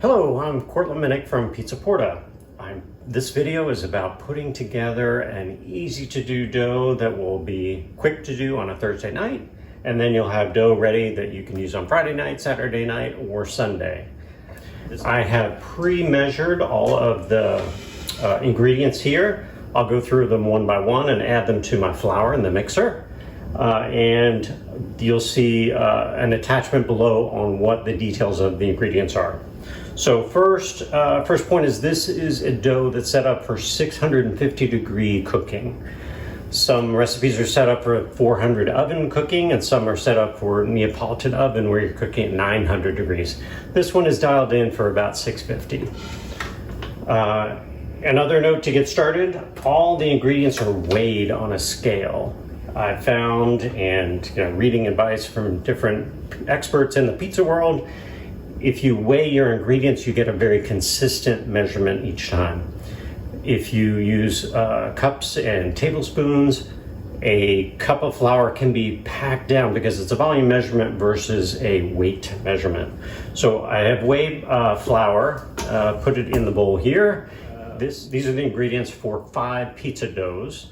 Hello, I'm Cortland Minnick from Pizza-Porta. This video is about putting together an easy to do dough that will be quick to do on a Thursday night, and then you'll have dough ready that you can use on Friday night, Saturday night, or Sunday. I have pre-measured all of the ingredients here. I'll go through them one by one and add them to my flour in the mixer. And you'll see an attachment below on what the details of the ingredients are. So first point is this is a dough that's set up for 650-degree cooking. Some recipes are set up for 400 oven cooking, and some are set up for Neapolitan oven where you're cooking at 900 degrees. This one is dialed in for about 650. Another note to get started, all the ingredients are weighed on a scale. I found, and reading advice from different experts in the pizza world, if you weigh your ingredients, you get a very consistent measurement each time. If you use cups and tablespoons, a cup of flour can be packed down because it's a volume measurement versus a weight measurement. So I have weighed flour, put it in the bowl here. These are the ingredients for 5 pizza doughs.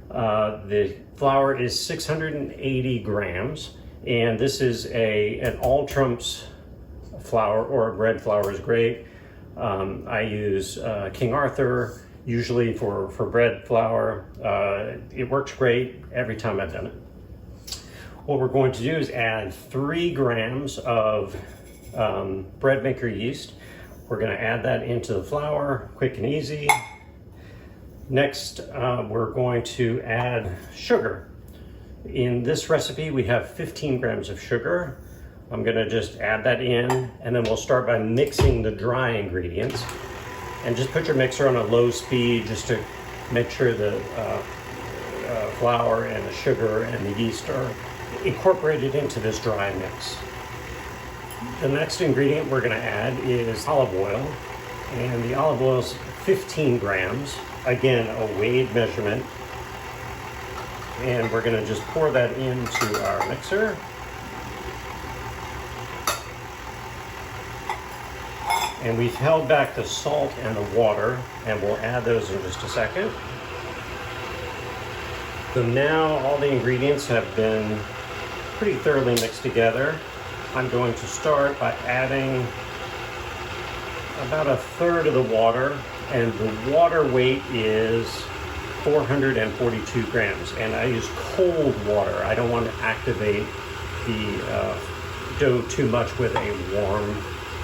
The flour is 680 grams, and this is an all trumps flour, or bread flour is great. I use King Arthur usually for bread flour. It works great every time I've done it. What we're going to do is add 3 grams of bread maker yeast. We're going to add that into the flour, quick and easy. Next, we're going to add sugar. In this recipe, we have 15 grams of sugar. I'm gonna just add that in, and then we'll start by mixing the dry ingredients. And just put your mixer on a low speed just to make sure the flour and the sugar and the yeast are incorporated into this dry mix. The next ingredient we're gonna add is olive oil, and the olive oil is 15 grams. Again, a weighed measurement. And we're gonna just pour that into our mixer. And we've held back the salt and the water, and we'll add those in just a second. So now all the ingredients have been pretty thoroughly mixed together. I'm going to start by adding about 1/3 of the water, and the water weight is 442 grams. And I use cold water. I don't want to activate the dough too much with a warm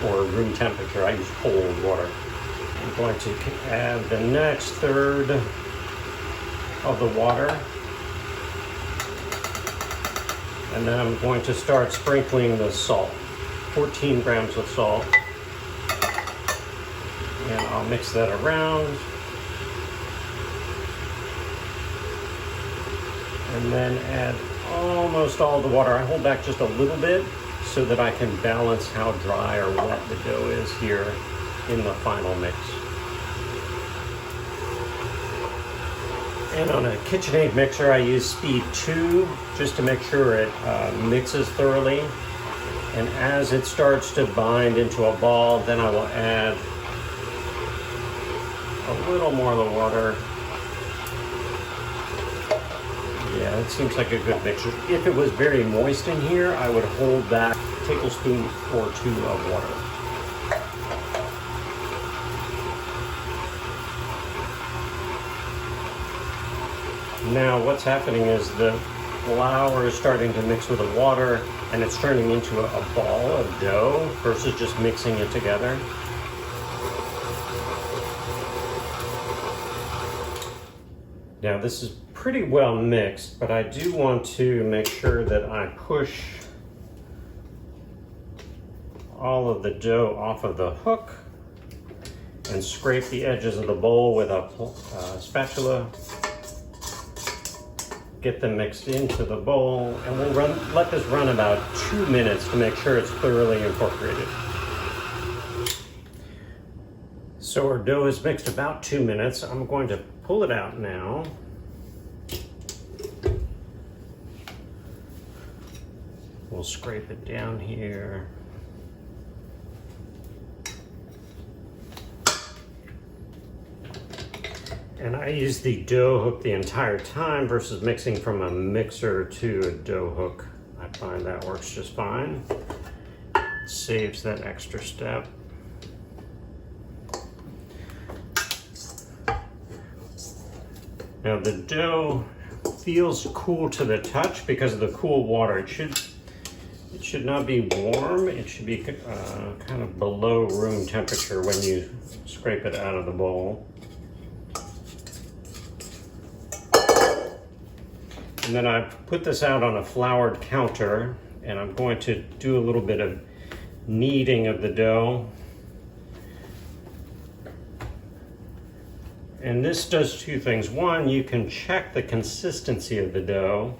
or room temperature. I use cold water. I'm going to add the next 1/3 of the water. And then I'm going to start sprinkling the salt. 14 grams of salt. And I'll mix that around. And then add almost all the water. I hold back just a little bit so that I can balance how dry or wet the dough is here in the final mix. And on a KitchenAid mixer, I use speed 2 just to make sure it mixes thoroughly. And as it starts to bind into a ball, then I will add a little more of the water. Yeah, it seems like a good mixture. If it was very moist in here, I would hold back a tablespoon or 2 of water. Now what's happening is the flour is starting to mix with the water, and it's turning into a ball of dough versus just mixing it together. Now this is pretty well mixed, but I do want to make sure that I push all of the dough off of the hook and scrape the edges of the bowl with a spatula. Get them mixed into the bowl, and we'll let this run about 2 minutes to make sure it's thoroughly incorporated. So our dough is mixed about 2 minutes. I'm going to pull it out now. We'll scrape it down here. And I use the dough hook the entire time versus mixing from a mixer to a dough hook. I find that works just fine. It saves that extra step. Now the dough feels cool to the touch because of the cool water. It should not be warm. It should be kind of below room temperature when you scrape it out of the bowl. And then I've put this out on a floured counter, and I'm going to do a little bit of kneading of the dough. And this does two things. One, you can check the consistency of the dough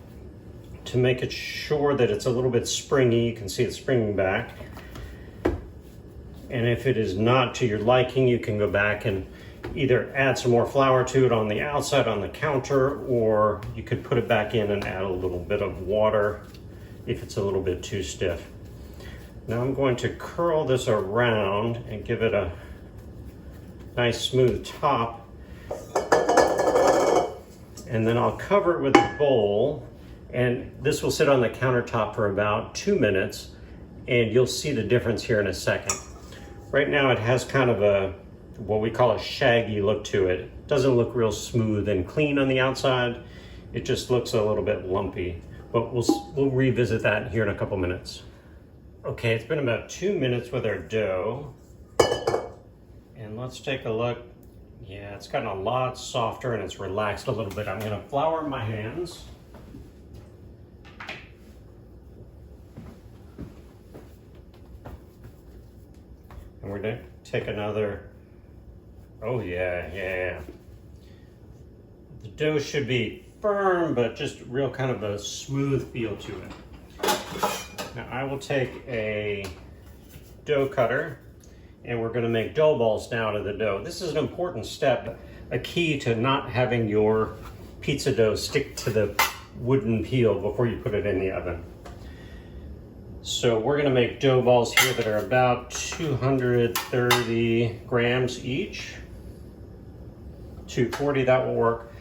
to make it sure that it's a little bit springy. You can see it springing back. And if it is not to your liking, you can go back and either add some more flour to it on the outside on the counter, or you could put it back in and add a little bit of water if it's a little bit too stiff. Now I'm going to curl this around and give it a nice smooth top. And then I'll cover it with a bowl, and this will sit on the countertop for about 2 minutes, and you'll see the difference here in a second. Right now it has kind of what we call a shaggy look to it. It doesn't look real smooth and clean on the outside. It just looks a little bit lumpy, but we'll revisit that here in a couple minutes. Okay, it's been about 2 minutes with our dough, and let's take a look. Yeah, it's gotten a lot softer and it's relaxed a little bit. I'm gonna flour my hands. And we're gonna take another. Oh yeah. The dough should be firm, but just real kind of a smooth feel to it. Now I will take a dough cutter, and we're gonna make dough balls now out of the dough. This is an important step, a key to not having your pizza dough stick to the wooden peel before you put it in the oven. So we're gonna make dough balls here that are about 230 grams each. 240, that will work.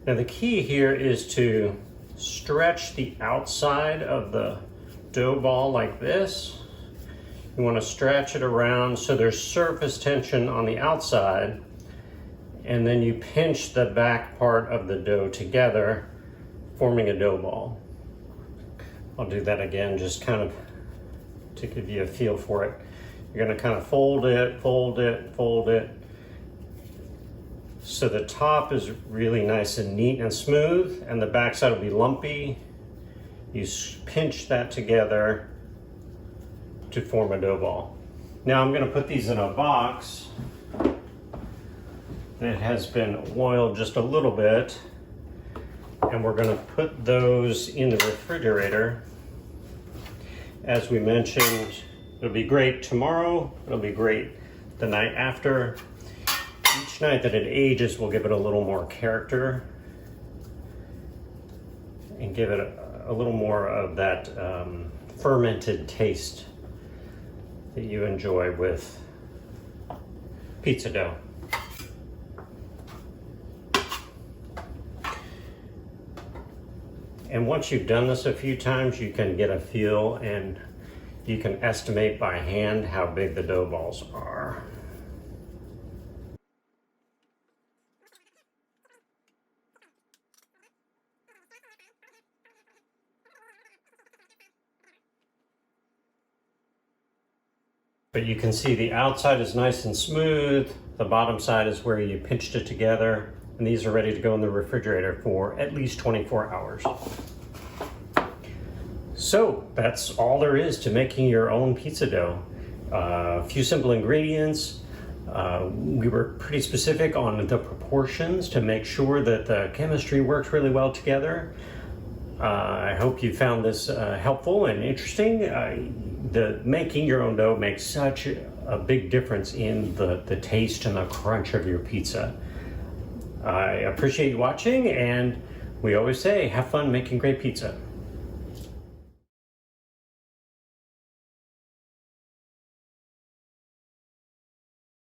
Now the key here is to stretch the outside of the dough ball like this. You want to stretch it around so there's surface tension on the outside, and then you pinch the back part of the dough together, forming a dough ball. I'll do that again just kind of to give you a feel for it. You're going to kind of fold it, so the top is really nice and neat and smooth, and the backside will be lumpy. You pinch that together to form a dough ball. Now I'm going to put these in a box that has been oiled just a little bit, and we're going to put those in the refrigerator. As we mentioned, it'll be great tomorrow, it'll be great the night after. Each night that it ages will give it a little more character and give it a little more of that fermented taste that you enjoy with pizza dough. And once you've done this a few times, you can get a feel and you can estimate by hand how big the dough balls are. But you can see the outside is nice and smooth. The bottom side is where you pinched it together. And these are ready to go in the refrigerator for at least 24 hours. So that's all there is to making your own pizza dough. A few simple ingredients. We were pretty specific on the proportions to make sure that the chemistry works really well together. I hope you found this helpful and interesting. Making your own dough makes such a big difference in the taste and the crunch of your pizza. I appreciate you watching, and we always say, have fun making great pizza.